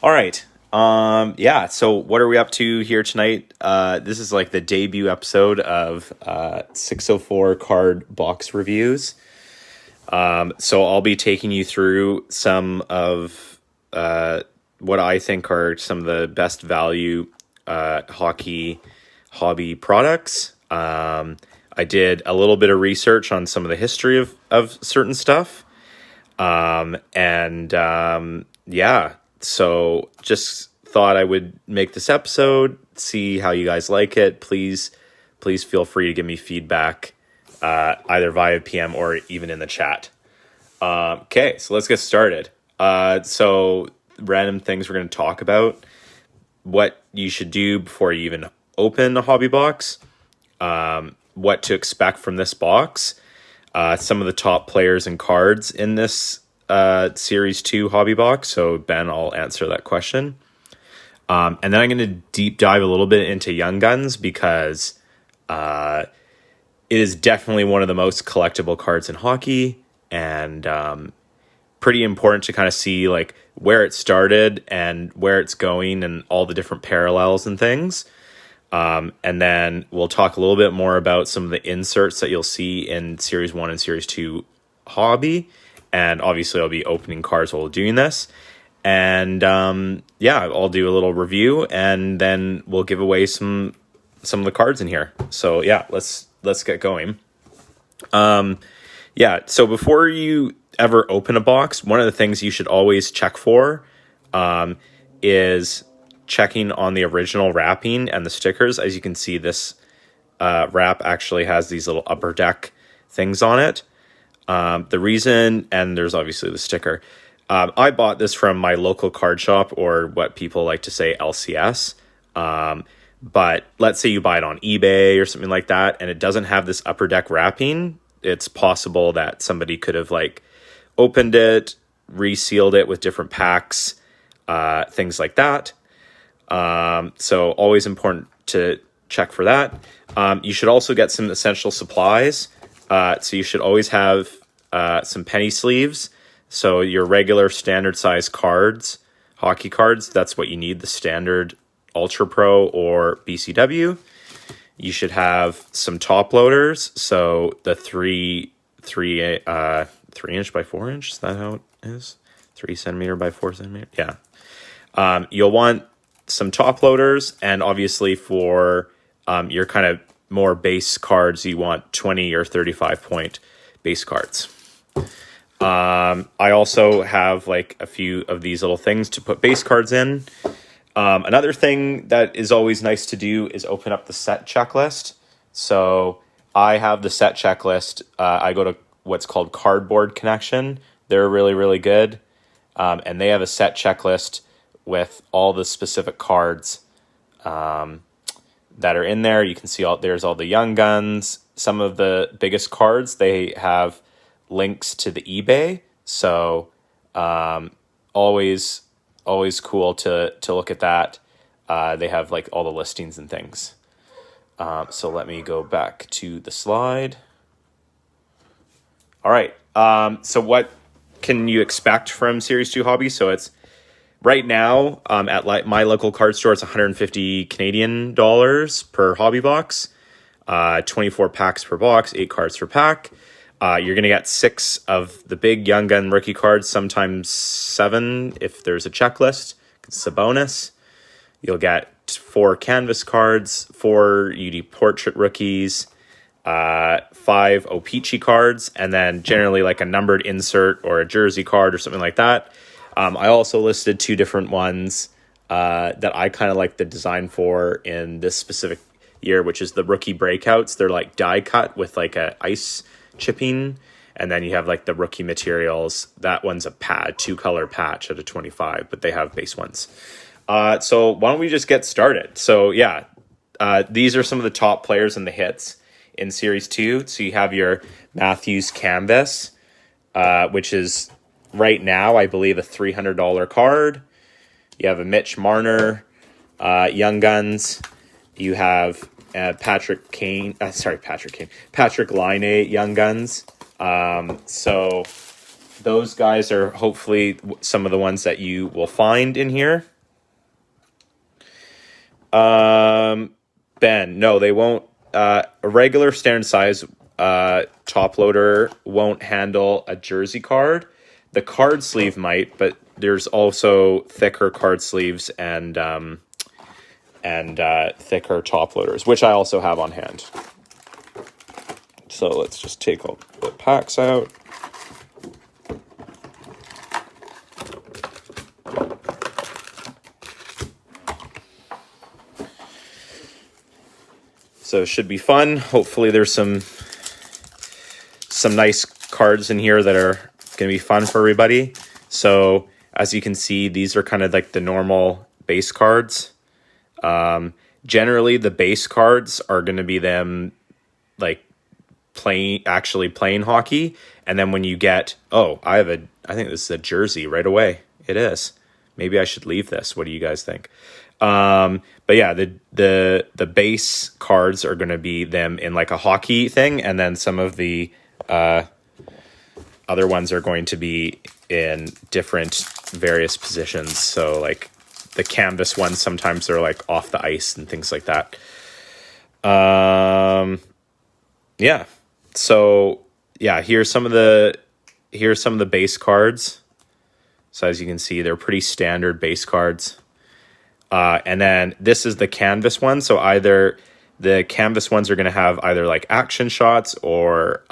All right. Yeah, so what are we up to here tonight? This is like the debut episode of 604 card box reviews. So I'll be taking you through some of what I think are some of the best value hockey hobby products. I did a little bit of research on some of the history of certain stuff. Yeah, so just thought I would make this episode, see how you guys like it. Please feel free to give me feedback, either via PM or even in the chat. Okay, so let's get started. So random things we're going to talk about, what you should do before you even open a hobby box, what to expect from this box, some of the top players and cards in this Series 2 hobby box. So, Ben, I'll answer that question. And then I'm going to deep dive a little bit into Young Guns because it is definitely one of the most collectible cards in hockey, and pretty important to kind of see like where it started and where it's going and all the different parallels and things. And then we'll talk a little bit more about some of the inserts that you'll see in Series 1 and Series 2 hobby. And obviously I'll be opening cards while doing this. And yeah, I'll do a little review and then we'll give away some of the cards in here. So yeah, let's get going. Yeah, so before you ever open a box, one of the things you should always check for is checking on the original wrapping and the stickers. As you can see, this wrap actually has these little upper deck things on it. The reason, and there's obviously the sticker. I bought this from my local card shop, or what people like to say LCS. But let's say you buy it on eBay or something like that, and it doesn't have this upper deck wrapping. It's possible that somebody could have like opened it, resealed it with different packs, things like that. So always important to check for that. You should also get some essential supplies. So you should always have some penny sleeves. So your regular standard size cards, hockey cards, that's what you need, the standard Ultra Pro or BCW. You should have some top loaders. So the 3 inch by 4 inch, is that how it is? 3 centimeter by 4 centimeter. Yeah. You'll want some top loaders, and obviously for your kind of more base cards, you want 20 or 35 point base cards. I also have like a few of these little things to put base cards in. Another thing that is always nice to do is open up the set checklist. So I have the set checklist. I go to what's called Cardboard Connection. They're really, really good. And they have a set checklist with all the specific cards that are in there. You can see there's all the Young Guns. Some of the biggest cards, they have links to the eBay. So always cool to look at that. They have like all the listings and things. So let me go back to the slide. All right. So what can you expect from Series 2 Hobby? So it's right now at my local card store, it's 150 Canadian dollars per hobby box, 24 packs per box, 8 cards per pack. You're going to get 6 of the big Young Gun rookie cards, sometimes 7 if there's a checklist. It's a bonus. You'll get 4 canvas cards, 4 UD portrait rookies, 5 O-Pee-Chee cards, and then generally like a numbered insert or a jersey card or something like that. I also listed 2 different ones that I kind of like the design for in this specific year, which is the rookie breakouts. They're like die cut with like a ice chipping, and then you have like the rookie materials. That one's a 2-color patch at a 25, but they have base ones. So why don't we just get started? So yeah, these are some of the top players and the hits in Series 2. So you have your Matthews Canvas, which is right now, I believe, a $300 card. You have a Mitch Marner, Young Guns. You have Patrick Laine, Young Guns. So those guys are hopefully some of the ones that you will find in here. Ben, no, they won't. A regular standard size top loader won't handle a jersey card. The card sleeve might, but there's also thicker card sleeves and thicker top loaders, which I also have on hand. So let's just take all the packs out. So it should be fun. Hopefully there's some nice cards in here that are going to be fun for everybody. So as you can see, these are kind of like the normal base cards. Generally, the base cards are going to be them like actually playing hockey. And then when you get, I think this is a jersey right away. It is. Maybe I should leave this. What do you guys think? But yeah, the base cards are going to be them in like a hockey thing. And then some of the other ones are going to be in different various positions. So like the canvas ones, sometimes they're like off the ice and things like that. Yeah. So yeah, here's some of the base cards. So as you can see, they're pretty standard base cards. And then this is the canvas one. So either the canvas ones are going to have either like action shots or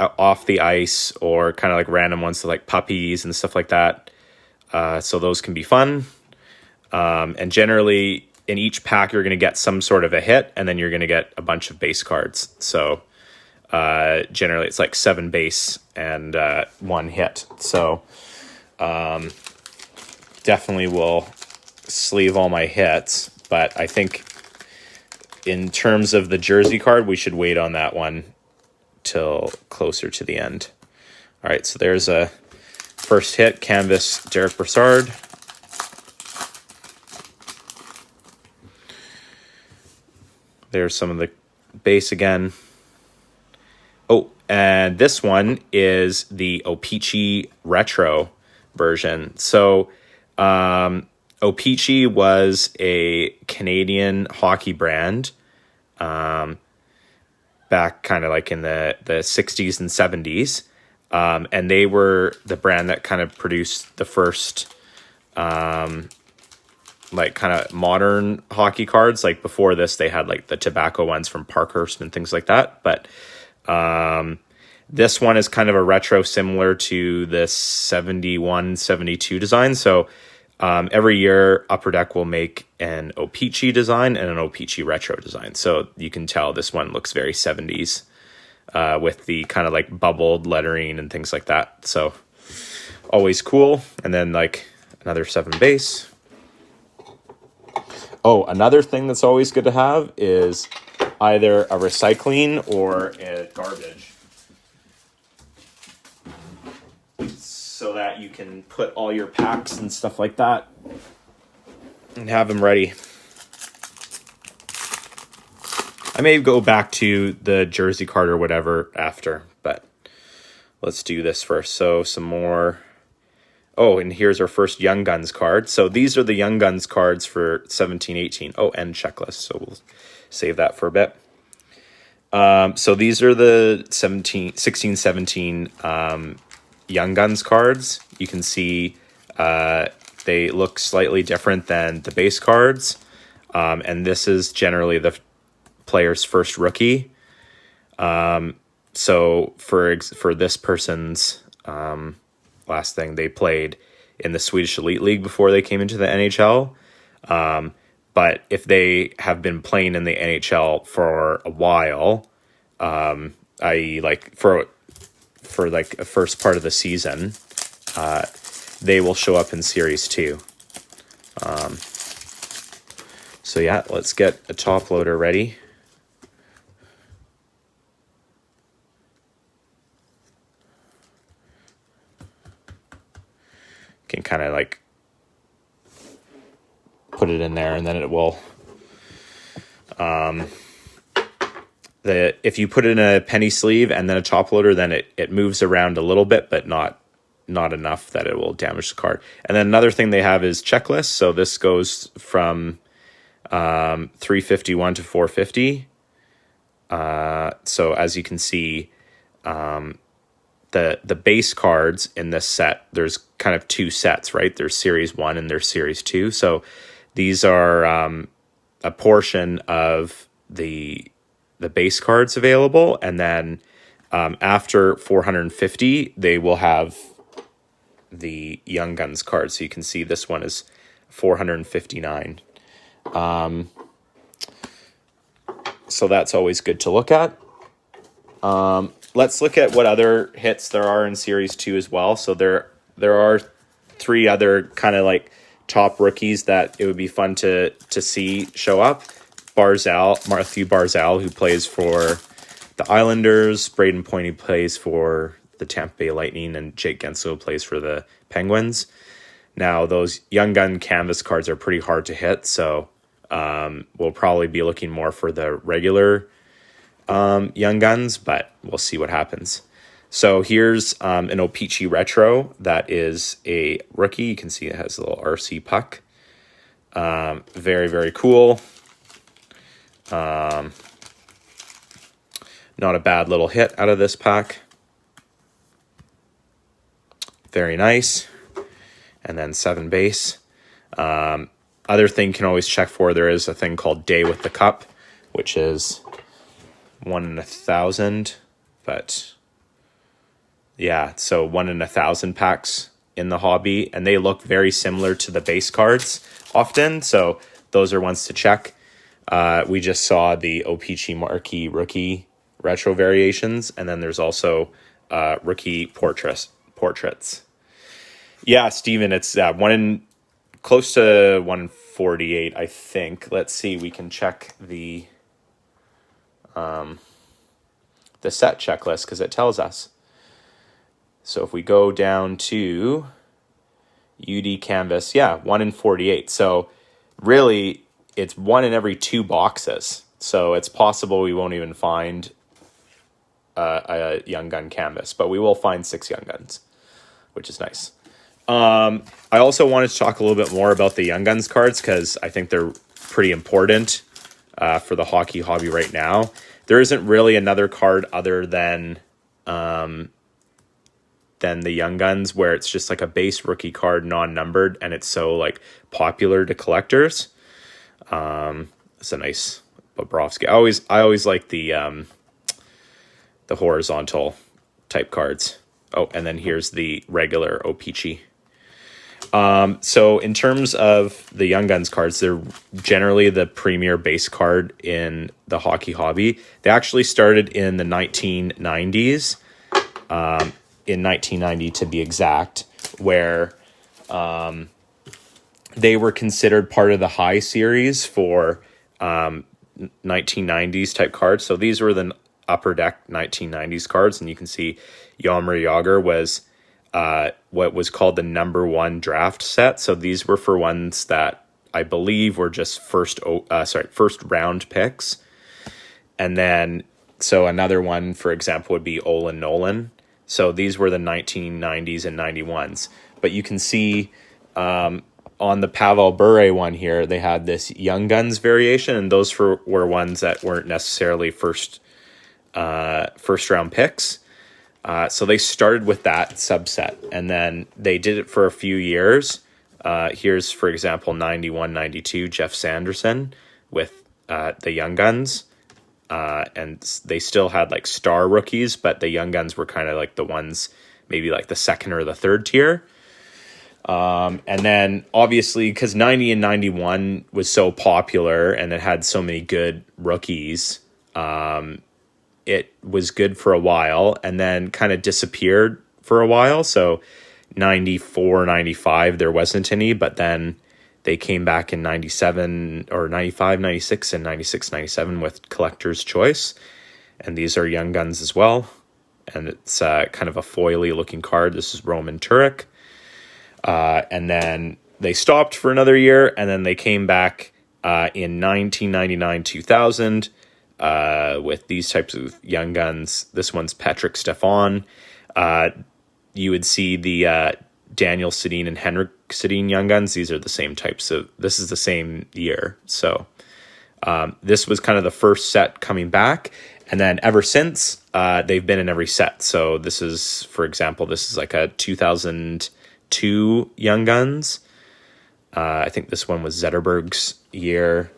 off the ice, or kind of like random ones, so like puppies and stuff like that. So those can be fun. And generally in each pack, you're going to get some sort of a hit, and then you're going to get a bunch of base cards. So generally it's like 7 base and 1 hit. So definitely will sleeve all my hits, but I think in terms of the jersey card, we should wait on that one till closer to the end. All right, so there's a first hit, canvas Derek Brassard. There's some of the base again. Oh, and this one is the O-Pee-Chee Retro version. So O-Pee-Chee was a Canadian hockey brand back kind of like in the 60s and 70s. And they were the brand that kind of produced the first like kind of modern hockey cards. Like before this, they had like the tobacco ones from Parkhurst and things like that. But this one is kind of a retro, similar to the 71, 72 design. So every year Upper Deck will make an O-Pee-Chee design and an O-Pee-Chee retro design. So you can tell this one looks very 70s with the kind of like bubbled lettering and things like that. So always cool. And then like another 7 base. Oh, another thing that's always good to have is either a recycling or a garbage, so that you can put all your packs and stuff like that and have them ready. I may go back to the jersey card or whatever after, but let's do this first. So some more. Oh, and here's our first Young Guns card. So these are the Young Guns cards for 17-18. Oh, and checklist. So we'll save that for a bit. So these are the 16-17 Young Guns cards. You can see they look slightly different than the base cards. And this is generally the player's first rookie. So for this person's last thing, they played in the Swedish Elite League before they came into the NHL. But if they have been playing in the NHL for a while, i.e. like for like a first part of the season, they will show up in Series 2. So yeah, let's get a top loader ready. Can kind of like put it in there, and then it will if you put it in a penny sleeve and then a top loader, then it moves around a little bit, but not not enough that it will damage the card. And then another thing they have is checklists. So this goes from 351 to 450. So as you can see, the base cards in this set, there's kind of two sets, right? There's Series 1 and there's Series 2. So these are a portion of the base cards available, and then after 450, they will have the Young Guns card. So you can see this one is 459. So that's always good to look at. Let's look at what other hits there are in Series 2 as well. So there are three other kind of like top rookies that it would be fun to see show up. Matthew Barzal, who plays for the Islanders. Braden Point, who plays for the Tampa Bay Lightning. And Jake Guentzel plays for the Penguins. Now, those Young Gun canvas cards are pretty hard to hit, so we'll probably be looking more for the regular Young Guns, but we'll see what happens. So here's an O-Pee-Chee Retro that is a rookie. You can see it has a little RC puck. Very, very cool. Not a bad little hit out of this pack. Very nice. And then 7 base. Other thing you can always check for, there is a thing called Day with the Cup, which is 1 in 1,000. But yeah, so 1 in 1,000 packs in the hobby. And they look very similar to the base cards often. So those are ones to check. We just saw the O-Pee-Chee Marquee Rookie Retro variations. And then there's also rookie portraits. Yeah, Steven, it's close to 148, I think. Let's see, we can check the set checklist because it tells us. So if we go down to UD Canvas, yeah, 1 in 48. So really, it's 1 in every 2 boxes. So it's possible we won't even find a Young Gun canvas, but we will find 6 Young Guns, which is nice. I also wanted to talk a little bit more about the Young Guns cards because I think they're pretty important for the hockey hobby right now. There isn't really another card other than the Young Guns where it's just like a base rookie card, non-numbered, and it's so like popular to collectors. It's a nice Bobrovsky. I always like the horizontal type cards. Oh, and then here's the regular O-Pee-Chee. So in terms of the Young Guns cards, they're generally the premier base card in the hockey hobby. They actually started in the 1990s, in 1990 to be exact, where they were considered part of the high series for 1990s type cards. So these were the upper deck 1990s cards, and you can see Jaromir Jagr was what was called the number 1 draft set. So these were for ones that I believe were just first round picks. And then, so another one, for example, would be Olin Nolan. So these were the 1990s and 91s. But you can see on the Pavel Bure one here, they had this Young Guns variation, and those were ones that weren't necessarily first round picks. So they started with that subset, and then they did it for a few years. Here's, for example, 91, 92, Jeff Sanderson with the Young Guns. And they still had like star rookies, but the Young Guns were kind of like the ones, maybe like the second or the third tier. And then obviously, because 90 and 91 was so popular and it had so many good rookies, it was good for a while and then kind of disappeared for a while. So 94, 95, there wasn't any, but then they came back in 97 or 95, 96 and 96, 97 with Collector's Choice. And these are Young Guns as well. And it's kind of a foily looking card. This is Roman Turek. And then they stopped for another year, and then they came back in 1999, 2000 with these types of Young Guns. This one's Patrick Stefan. you would see the Daniel Sedin and Henrik Sedin Young Guns. These are the same types of, this is the same year. So this was kind of the first set coming back. And then ever since, they've been in every set. So this is, for example, this is like a 2002 Young Guns. I think this one was Zetterberg's year.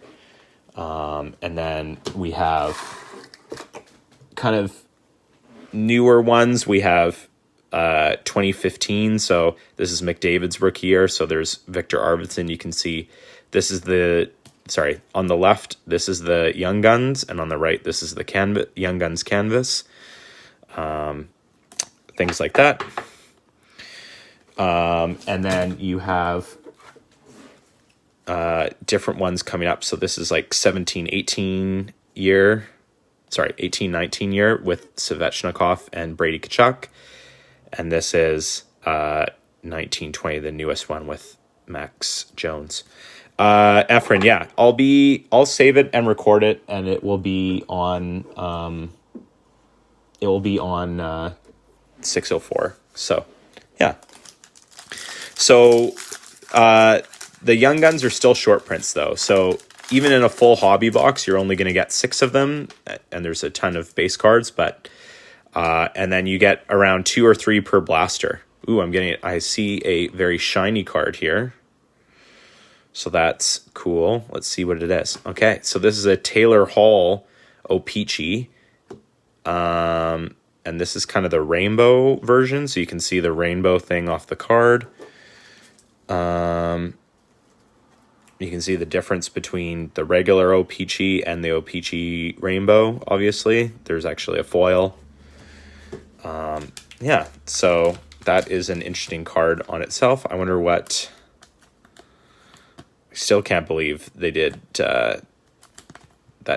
And then we have kind of newer ones. We have 2015. So this is McDavid's rookie year. So there's Victor Arvidsson. You can see this is on the left, this is the Young Guns, and on the right, this is the Young Guns canvas. Things like that. And then you have different ones coming up. So this is like 18-19 year with Svechnikov and Brady Tkachuk. And this is 19-20, the newest one with Max Jones. Efren, yeah, I'll save it and record it, and it will be on 604. So yeah. So the Young Guns are still short prints though. So even in a full hobby box, you're only going to get 6 of them, and there's a ton of base cards, but and then you get around 2 or 3 per blaster. Ooh, I see a very shiny card here. So that's cool. Let's see what it is. Okay, so this is a Taylor Hall O-Pee-Chee. And this is kind of the rainbow version, so you can see the rainbow thing off the card. You can see the difference between the regular O-Pee-Chee and the O-Pee-Chee rainbow, obviously. There's actually a foil. Yeah, so that is an interesting card on itself. I wonder what... I still can't believe they did that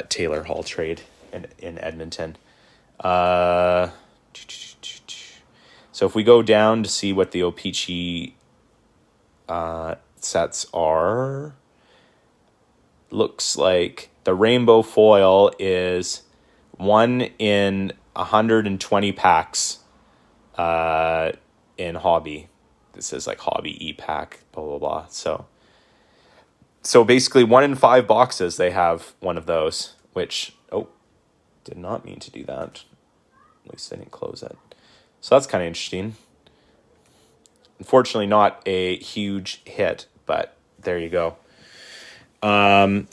Taylor Hall trade in Edmonton. So if we go down to see what the O-Pee-Chee sets are, looks like the rainbow foil is 1 in 120 packs in hobby. This is like hobby e-pack, blah, blah, blah. So basically 1 in 5 boxes, they have one of those, which, did not mean to do that. At least I didn't close it. So that's kind of interesting. Unfortunately, not a huge hit, but there you go. I'll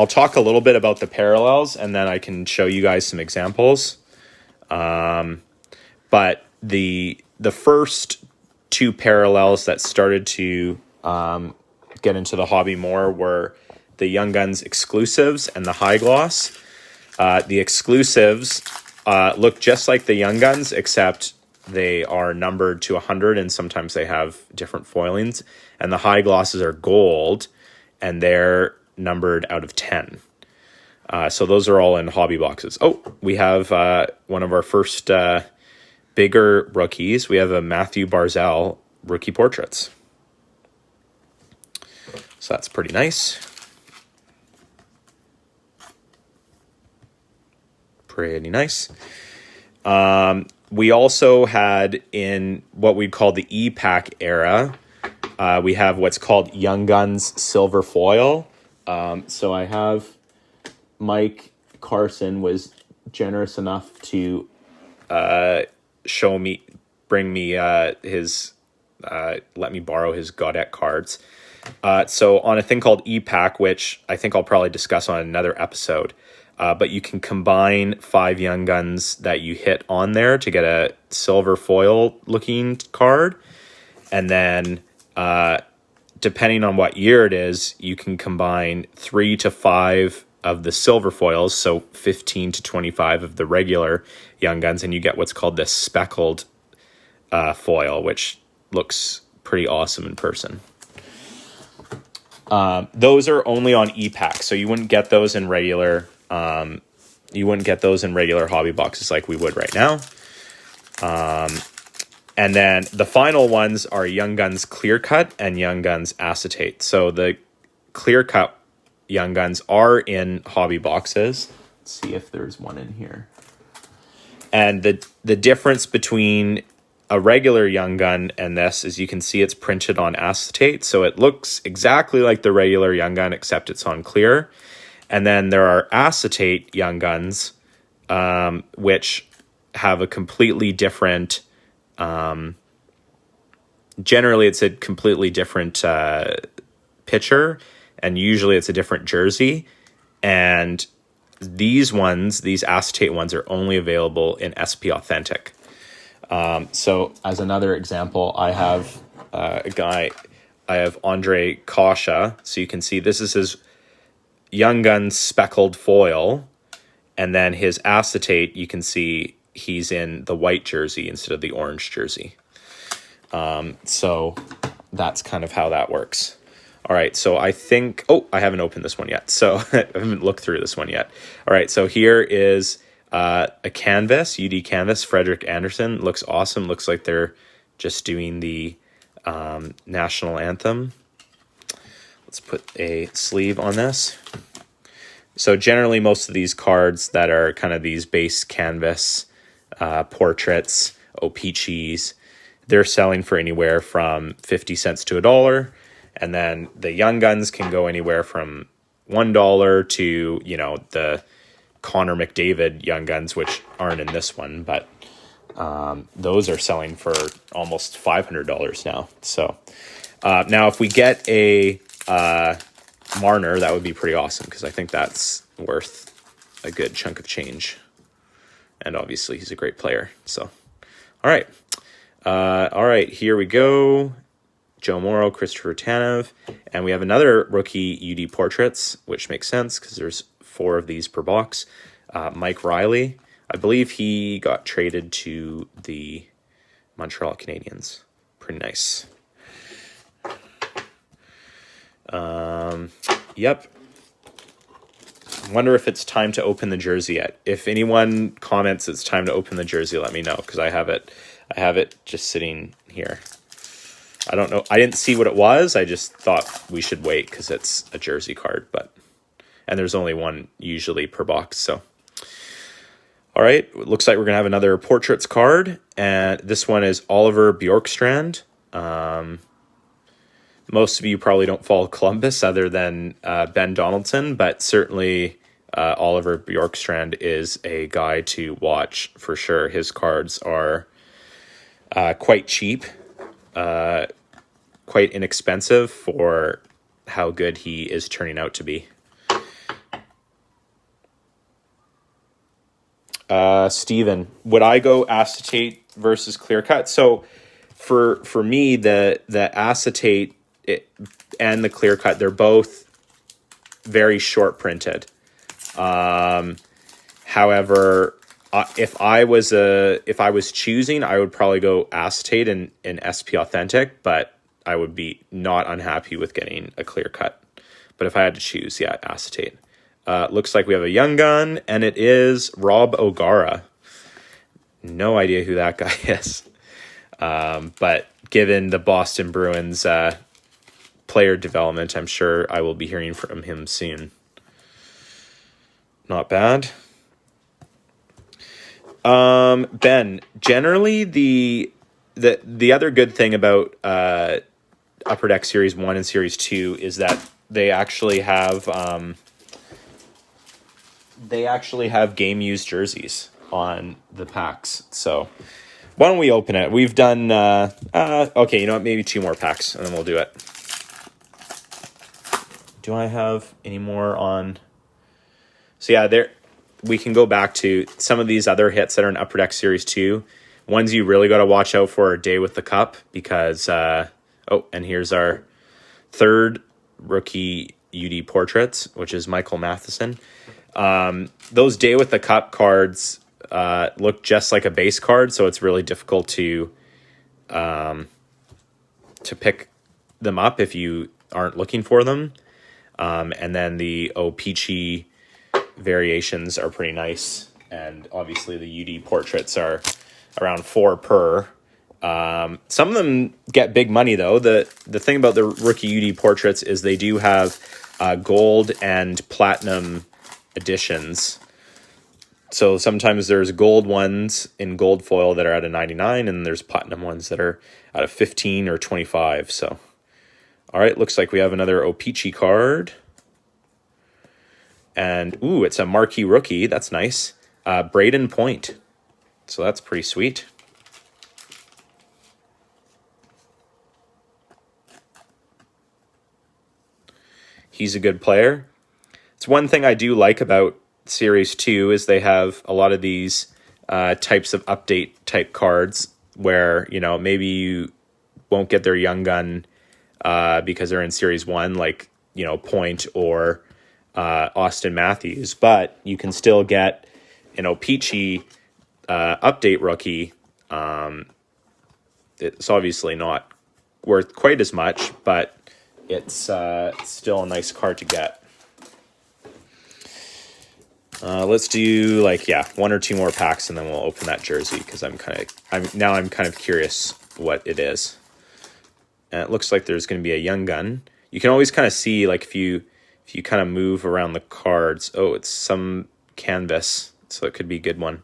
talk a little bit about the parallels, and then I can show you guys some examples. But the first 2 parallels that started to get into the hobby more were the Young Guns exclusives and the high gloss. The exclusives look just like the Young Guns, except they are numbered to 100, and sometimes they have different foilings. And the high glosses are gold, and they're numbered out of 10. So those are all in hobby boxes. We have one of our first bigger rookies. We have a Matthew Barzal rookie portraits. So that's pretty nice. Pretty nice. We also had, in what we'd call the E-Pack era, we have what's called Young Guns Silver Foil. So I have Mike Carson was generous enough to bring me his, let me borrow his Gaudette cards. So on a thing called E-Pack, which I think I'll probably discuss on another episode, but you can combine 5 Young Guns that you hit on there to get a silver foil looking card. And then depending on what year it is, you can combine 3 to 5 of the silver foils, so 15 to 25 of the regular Young Guns, and you get what's called this speckled foil, which looks pretty awesome in person. Those are only on E-Pack, so you wouldn't get those in regular hobby boxes like we would right now. And then the final ones are Young Guns Clear Cut and Young Guns Acetate. So the Clear Cut Young Guns are in hobby boxes. Let's see if there's one in here. And the difference between a regular Young Gun and this, as you can see, it's printed on acetate. So it looks exactly like the regular Young Gun, except it's on clear. And then there are acetate Young Guns, which have a completely different, generally it's a completely different picture, and usually it's a different jersey. And these acetate ones are only available in SP Authentic. So as another example, I have I have Andre Kasha. So you can see this is his Young Gun speckled foil. And then his acetate, you can see he's in the white jersey instead of the orange jersey. So that's kind of how that works. All right, so I think, I haven't opened this one yet. So I haven't looked through this one yet. All right, so here is a canvas, UD canvas, Frederick Anderson. Looks awesome. Looks like they're just doing the national anthem. Let's put a sleeve on this. So generally most of these cards that are kind of these base canvas portraits, O-Pee-Chees, they're selling for anywhere from 50 cents to $1. And then the Young Guns can go anywhere from $1 to, the Connor McDavid Young Guns, which aren't in this one, but those are selling for almost $500 now. So now if we get a Marner, that would be pretty awesome, because I think that's worth a good chunk of change. And obviously he's a great player. So, all right, here we go. Joe Morrow, Christopher Tanev, and we have another rookie UD portraits, which makes sense because there's 4 of these per box. Mike Riley, I believe he got traded to the Montreal Canadiens. Pretty nice. Yep. Wonder if it's time to open the jersey yet. If anyone comments it's time to open the jersey, let me know, because I have it just sitting here. I don't know. I didn't see what it was. I just thought we should wait because it's a jersey card, and there's only one usually per box. So, all right. It looks like we're going to have another portraits card, and this one is Oliver Bjorkstrand. Most of you probably don't follow Columbus other than Ben Donaldson, but certainly Oliver Bjorkstrand is a guy to watch for sure. His cards are quite cheap, quite inexpensive for how good he is turning out to be. Steven, would I go acetate versus clear cut? So for me, the acetate and the clear cut, they're both very short printed. However, if I was choosing, I would probably go acetate in SP Authentic, but I would be not unhappy with getting a clear cut. But if I had to choose, acetate. Looks like we have a Young Gun, and it is Rob O'Gara. No idea who that guy is. But given the Boston Bruins player development, I'm sure I will be hearing from him soon. Not bad. Ben, generally the other good thing about Upper Deck Series 1 and Series 2 is that they actually have game used jerseys on the packs. So why don't we open it? We've done okay, you know what, maybe 2 more packs and then we'll do it. Do I have any more on? So there we can go back to some of these other hits that are in Upper Deck Series 2. Ones you really got to watch out for are Day with the Cup, because and here's our third rookie UD portraits, which is Michael Matheson. Those Day with the Cup cards look just like a base card, so it's really difficult to pick them up if you aren't looking for them. And then the O-Pee-Chee variations are pretty nice, and obviously the UD portraits are around 4 per. Some of them get big money though. The thing about the rookie UD portraits is they do have gold and platinum editions. So sometimes there's gold ones in gold foil that are out of 99, and there's platinum ones that are out of 15 or 25. So, all right, looks like we have another O-Pee-Chee card. And, ooh, it's a marquee rookie. That's nice. Braden Point. So that's pretty sweet. He's a good player. It's one thing I do like about Series 2 is they have a lot of these types of update type cards where, you know, maybe you won't get their Young Gun because they're in Series 1, like, you know, Point or Austin Matthews, but you can still get an O-Pee-Chee update rookie. It's obviously not worth quite as much, but it's still a nice card to get. Let's do like, yeah, 1 or 2 more packs and then we'll open that jersey because I'm kind of curious what it is. And it looks like there's going to be a Young Gun. You can always kind of see, like, if you kind of move around the cards. Oh, it's some canvas, so it could be a good one.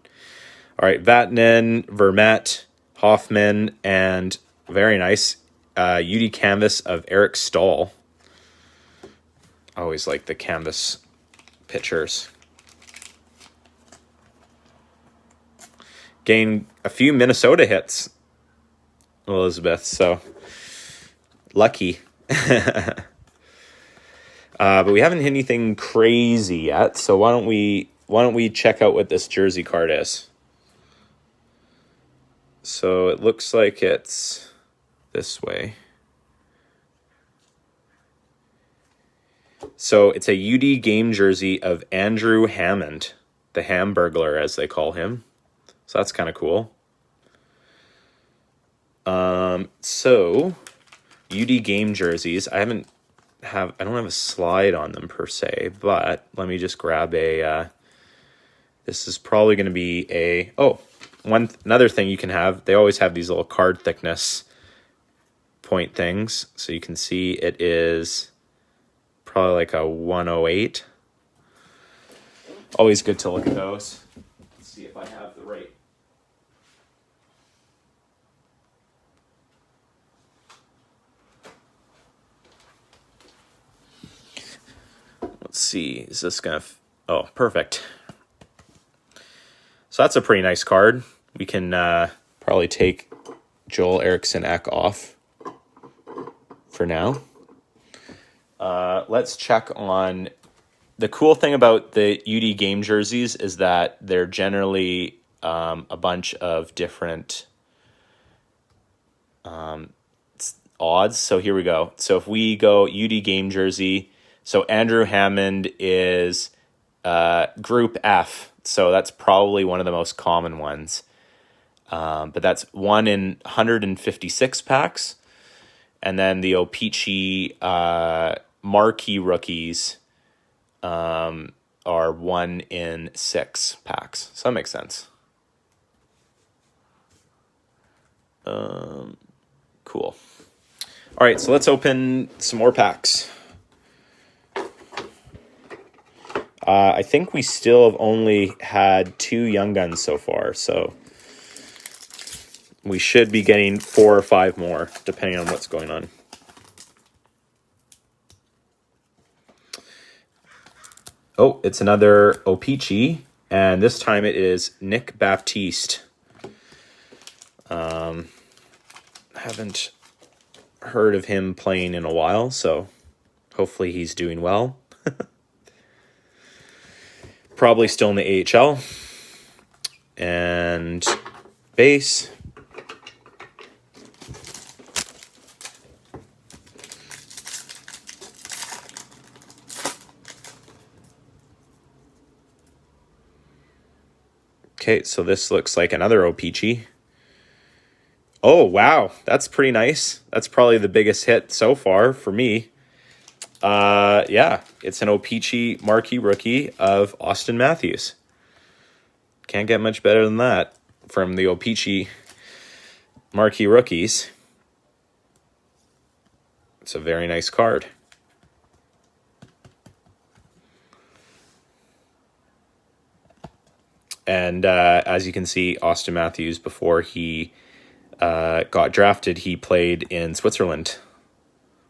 All right, Vatanen, Vermette, Hoffman, and very nice UD canvas of Eric Stahl. I always like the canvas pictures. Gained a few Minnesota hits, Elizabeth, so lucky. But we haven't hit anything crazy yet, so why don't we check out what this jersey card is? So it looks like it's this way. So it's a UD game jersey of Andrew Hammond, the Hamburglar, as they call him. So that's kind of cool. So UD game jerseys, I don't have a slide on them per se, but let me just grab a, this is probably going to be a, another thing you can have, they always have these little card thickness point things. So you can see it is probably like a 108. Always good to look at those. Let's see if I have the right. Let's see, is this gonna, oh, perfect. So that's a pretty nice card. We can probably take Joel Eriksson Ek off for now. Let's check on, the cool thing about the UD game jerseys is that they're generally a bunch of different odds. So here we go. So if we go UD game jersey, so Andrew Hammond is Group F. So that's probably one of the most common ones. But that's 1 in 156 packs. And then the O-Pee-Chee marquee rookies are 1 in 6 packs. So that makes sense. Cool. All right, so let's open some more packs. I think we still have only had 2 Young Guns so far, so we should be getting 4 or 5 more, depending on what's going on. Oh, it's another O-Pee-Chee, and this time it is Nick Baptiste. Haven't heard of him playing in a while, so hopefully he's doing well. Probably still in the AHL. And base. Okay, so this looks like another O-Pee-Chee. Oh, wow. That's pretty nice. That's probably the biggest hit so far for me. Yeah, it's an O-Pee-Chee marquee rookie of Austin Matthews. Can't get much better than that from the O-Pee-Chee marquee rookies. It's a very nice card. And as you can see, Austin Matthews, before he got drafted, he played in Switzerland,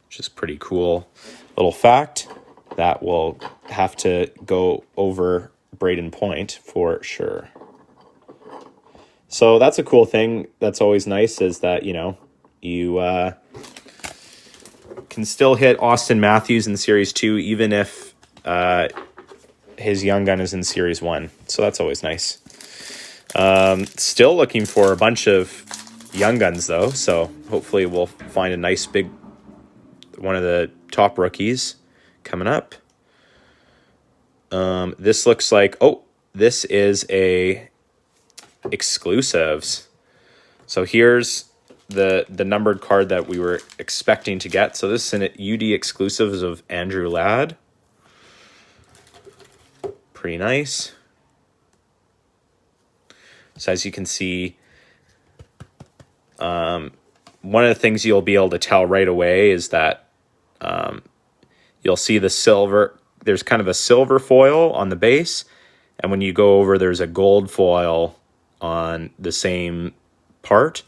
which is pretty cool little fact that will have to go over Braden Point for sure. So that's a cool thing. That's always nice, is that, you know, you can still hit Austin Matthews in Series 2, even if his Young Gun is in Series 1. So that's always nice. Still looking for a bunch of Young Guns, though. So hopefully we'll find a nice big one of the top rookies coming up. This looks like, oh, this is a exclusives. So here's the numbered card that we were expecting to get. So this is an UD exclusives of Andrew Ladd. Pretty nice. So as you can see, one of the things you'll be able to tell right away is that you'll see the silver. There's kind of a silver foil on the base, and when you go over, there's a gold foil on the same part.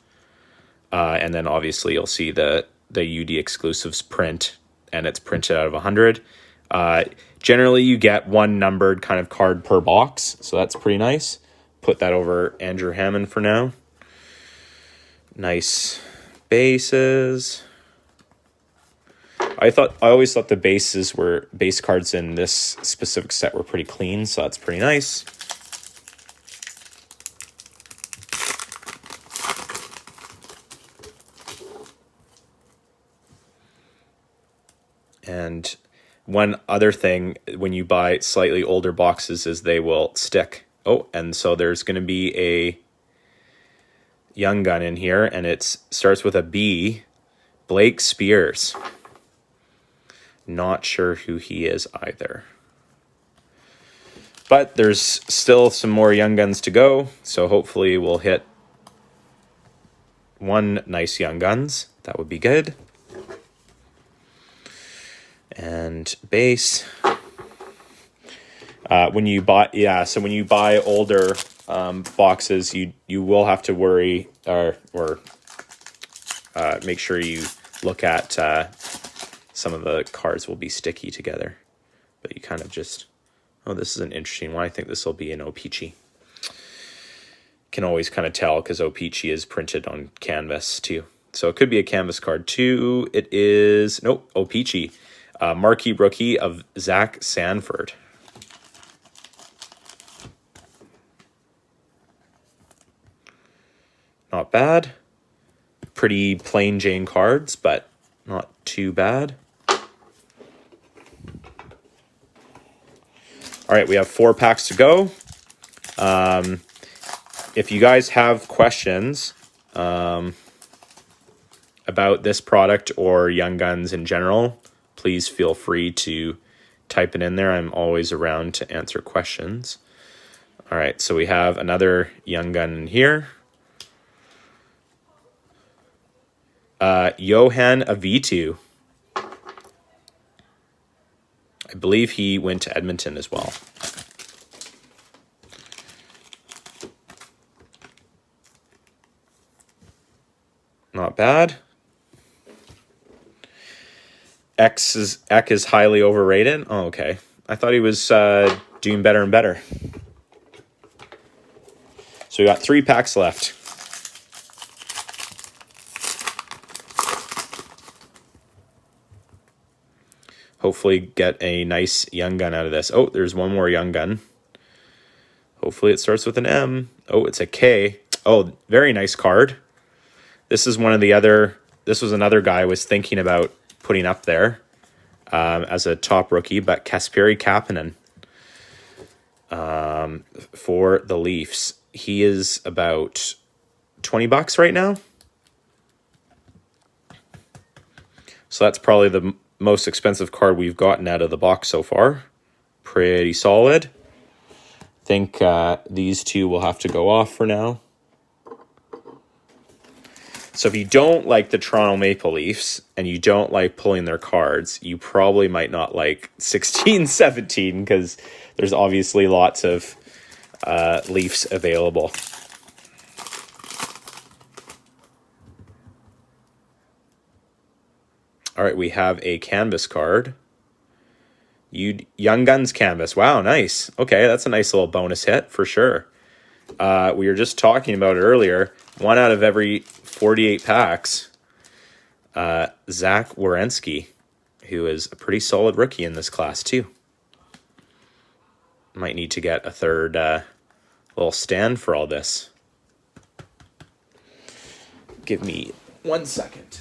And then obviously you'll see the UD exclusives print, and it's printed out of 100. Generally, you get one numbered kind of card per box, so that's pretty nice. Put that over Andrew Hammond for now. Nice bases. I always thought the base cards in this specific set were pretty clean, so that's pretty nice. And one other thing when you buy slightly older boxes is they will stick. Oh, and so there's going to be a Young Gun in here, and it starts with a B. Blake Spears. Not sure who he is either. But there's still some more Young Guns to go, so hopefully we'll hit one nice Young Guns. That would be good. And base. When you buy older boxes, you will have to worry or make sure you look at some of the cards will be sticky together. But you kind of just, oh, this is an interesting one. I think this will be an O-Pee-Chee. Can always kind of tell because O-Pee-Chee is printed on canvas too. So it could be a canvas card too. It is, nope, O-Pee-Chee. Marquee rookie of Zach Sanford. Not bad. Pretty plain Jane cards, but not too bad. All right, we have 4 packs to go. If you guys have questions about this product or Young Guns in general, please feel free to type it in there. I'm always around to answer questions. All right, so we have another Young Gun in here. Johan Avitu. I believe he went to Edmonton as well. Not bad. Eck is highly overrated. Oh, okay. I thought he was doing better and better. So we got 3 packs left. Hopefully get a nice Young Gun out of this. Oh, there's one more Young Gun. Hopefully it starts with an M. Oh, it's a K. Oh, very nice card. This is this was another guy I was thinking about putting up there as a top rookie, but Kasperi Kapanen for the Leafs. He is about $20 right now. So that's probably the most expensive card we've gotten out of the box so far. Pretty solid. I think these 2 will have to go off for now. So if you don't like the Toronto Maple Leafs and you don't like pulling their cards, you probably might not like 16-17 because there's obviously lots of Leafs available. All right, we have a canvas card. Young Guns canvas. Wow, nice. Okay, that's a nice little bonus hit for sure. We were just talking about it earlier. 1 out of every 48 packs. Zach Werenski, who is a pretty solid rookie in this class too. Might need to get a third little stand for all this. Give me 1 second.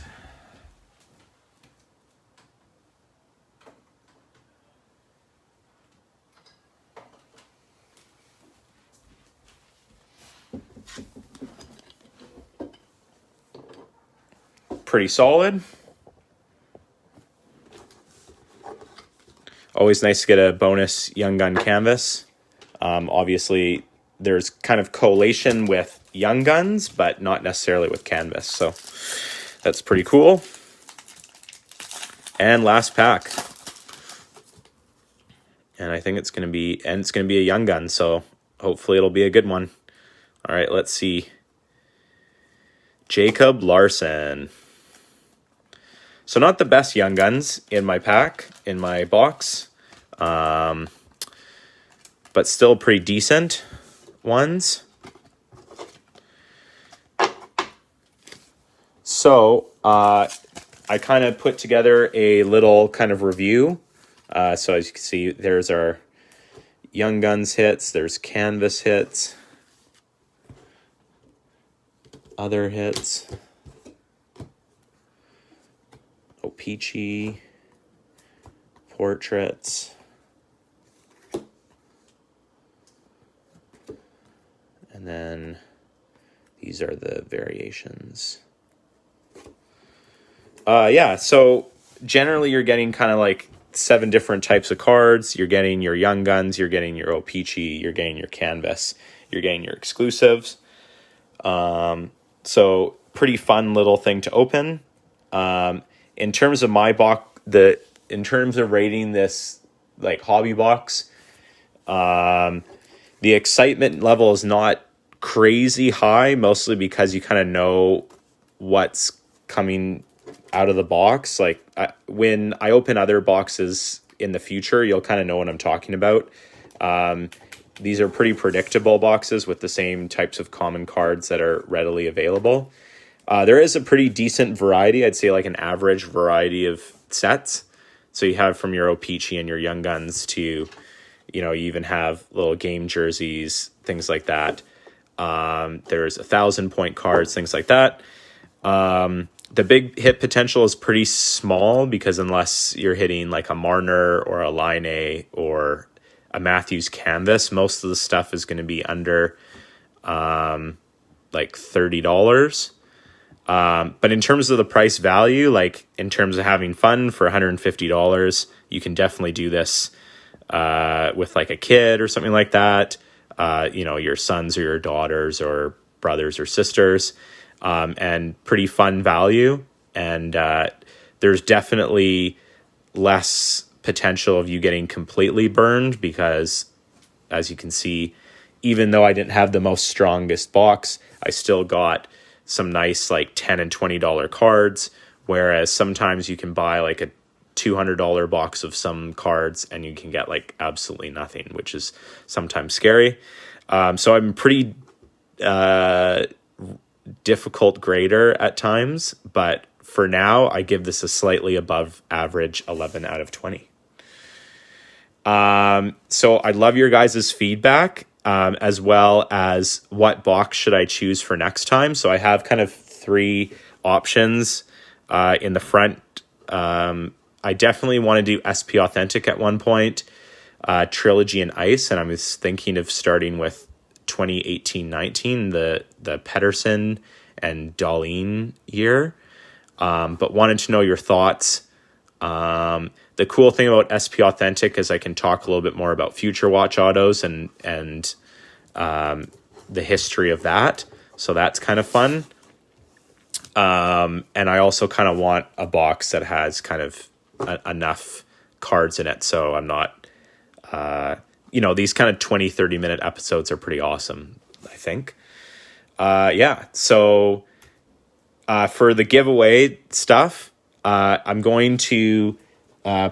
Pretty solid. Always nice to get a bonus Young Gun canvas. Obviously, there's kind of collation with Young Guns, but not necessarily with canvas. So that's pretty cool. And last pack. And I think it's going to be a Young Gun, so hopefully it'll be a good one. All right, let's see. Jacob Larson. So not the best Young Guns in my pack, in my box, but still pretty decent ones. So I kind of put together a little kind of review. So as you can see, there's our Young Guns hits, there's canvas hits, other hits. Peachy, portraits, and then these are the variations. Yeah, so generally you're getting kind of like 7 different types of cards. You're getting your Young Guns, you're getting your O-Pee-Chee, you're getting your canvas, you're getting your exclusives. So pretty fun little thing to open. In terms of my box, in terms of rating this like hobby box, the excitement level is not crazy high, mostly because you kind of know what's coming out of the box. Like when I open other boxes in the future, you'll kind of know what I'm talking about. These are pretty predictable boxes with the same types of common cards that are readily available. There is a pretty decent variety. I'd say like an average variety of sets. So you have from your O-Pee-Chee and your Young Guns to, you even have little game jerseys, things like that. There's 1,000-point cards, things like that. The big hit potential is pretty small because unless you're hitting like a Marner or a Line or a Matthews canvas, most of the stuff is going to be under like $30. But in terms of the price value, like in terms of having fun for $150, you can definitely do this with like a kid or something like that. Your sons or your daughters or brothers or sisters, and pretty fun value. And there's definitely less potential of you getting completely burned because, as you can see, even though I didn't have the most strongest box, I still got some nice like $10 and $20 cards, whereas sometimes you can buy like a $200 box of some cards and you can get like absolutely nothing, which is sometimes scary. So I'm pretty difficult grader at times, but for now I give this a slightly above average 11 out of 20. So I'd love your guys' feedback. As well as what box should I choose for next time. So I have kind of 3 options in the front. I definitely want to do SP Authentic at one point, Trilogy and Ice, and I was thinking of starting with 2018-19, the Pedersen and Dahlin year, but wanted to know your thoughts. The cool thing about SP Authentic is I can talk a little bit more about future watch autos and the history of that. So that's kind of fun. And I also kind of want a box that has kind of enough cards in it, so I'm not these kind of 20-30 minute episodes are pretty awesome, I think. Yeah. So for the giveaway stuff, I'm going to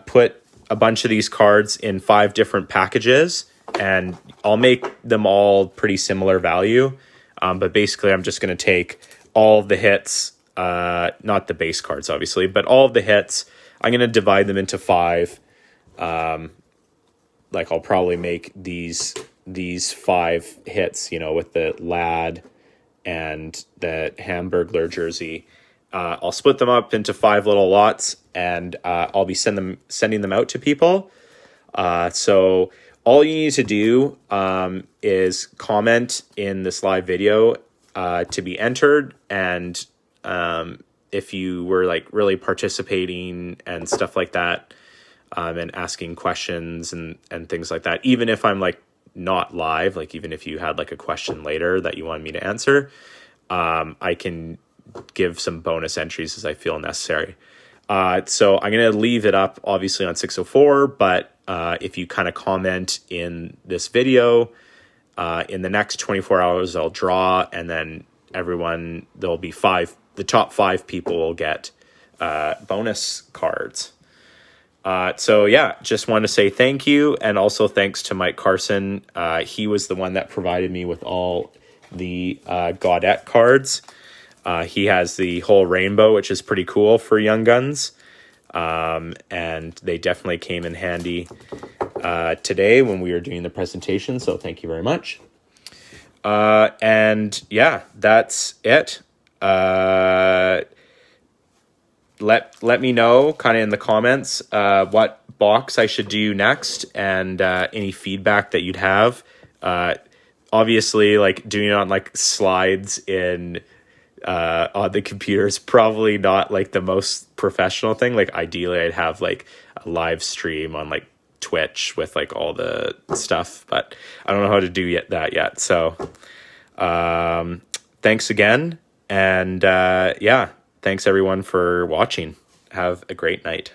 put a bunch of these cards in 5 different packages, and I'll make them all pretty similar value. But basically, I'm just going to take all of the hits, not the base cards, obviously, but all of the hits. I'm going to divide them into 5. Like I'll probably make these 5 hits, with the Lad and the Hamburglar jersey. I'll split them up into 5 little lots, and I'll be sending them out to people. So all you need to do is comment in this live video to be entered, and if you were like really participating and stuff like that, and asking questions and things like that, even if I'm like not live, like even if you had like a question later that you wanted me to answer, I can give some bonus entries as I feel necessary. So I'm going to leave it up obviously on 604, but if you kind of comment in this video, in the next 24 hours, I'll draw, and then there'll be 5, the top 5 people will get bonus cards. So yeah, just want to say thank you. And also thanks to Mike Carson. He was the one that provided me with all the Gaudette cards. He has the whole rainbow, which is pretty cool for Young Guns. And they definitely came in handy today when we were doing the presentation. So thank you very much. And yeah, that's it. Let me know kind of in the comments what box I should do next, and any feedback that you'd have. Obviously, like doing it on like slides on the computer is probably not like the most professional thing. Like ideally, I'd have like a live stream on like Twitch with like all the stuff, but I don't know how to do that yet. So thanks again, and yeah. Thanks everyone for watching. Have a great night.